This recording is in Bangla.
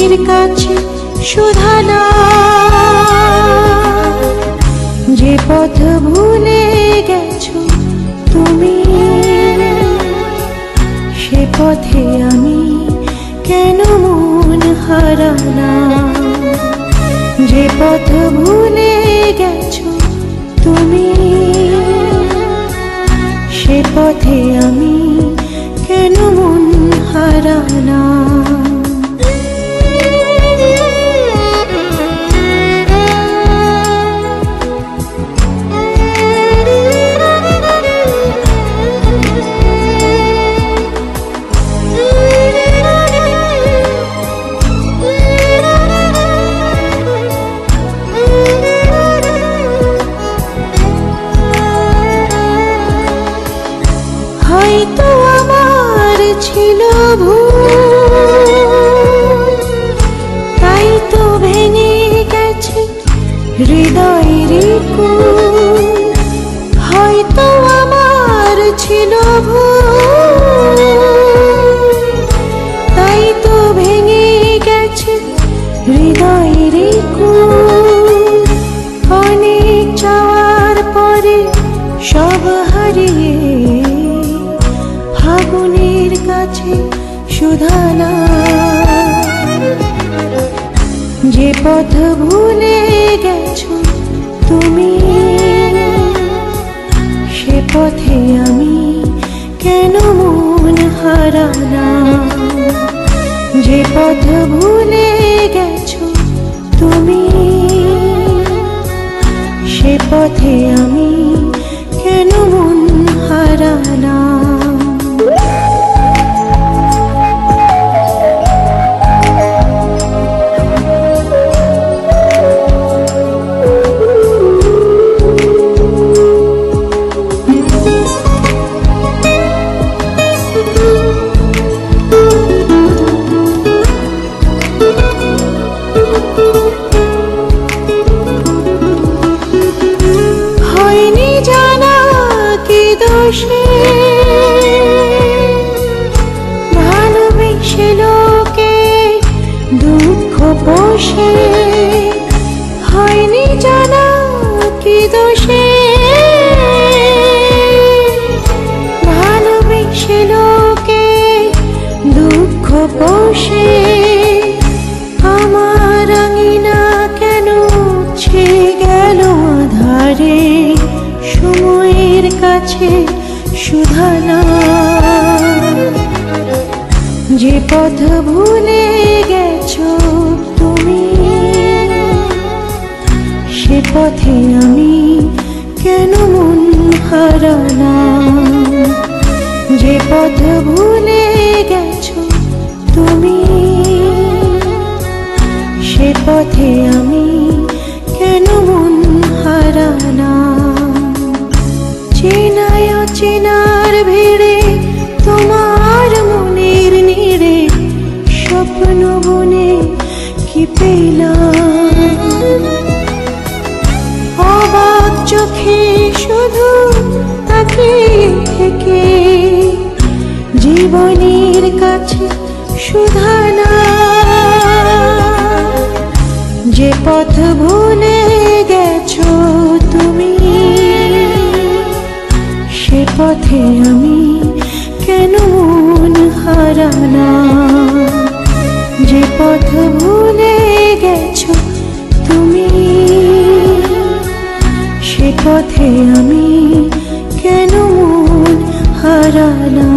ভাবুনির কাছে শুধানা, যে পথ ভুলে গেছো তুমি, সে পথে আমি কেন মন হারানা। যে পথ ভুলে গেছো তুমি, সে পথে আমি কেন মন হারানা। হয়তো আমার ছিল ভুল, তাই তো ভেঙে গেছে হৃদয়ের কুল। হয়তো আমার ছিল ভুল, তাই তো ভেঙে গেছে হৃদয়ের কুল। অনেক চাওয়ার পরে সব হারিয়ে ভাবুনির কাছে শুধানা, যে পথ ভুলে গেছো তুমি, সে পথে আমি কেন মন হারানা। যে পথ ভুলে গেছো তুমি, সে পথে আমি কেন মন হারানা। হয়নি জানা কি দোষে ভালোবেসে লোকে দুঃখ পোষে। হয়নি জানা কি দোষে ভালোবেসে লোকে দুঃখ পোষে। আমার আঙিনা কেন ছে গেল আধারে, সময়ের কাছে শুধানা। যে পথ ভুলে গেছো তুমি, সে পথে আমি কেন মন হারানা। যে পথ ভুলে গেছো তুমি, সে পথে আমি কেন মন হারানা। চেনায় অচেনার ভিড়ে তোমার মনের নিড়ে স্বপ্ন বনে কি পেলাম। অবাক চোখে শুধু তাকে থেকে জীবনের কাছে শুধানা। যে পথ ভুলে গেছো তুমি, সে পথে আমি কেন মন হারানা। যে পথ ভুলে গেছো তুমি, সে পথে আমি কেন মন হারানা।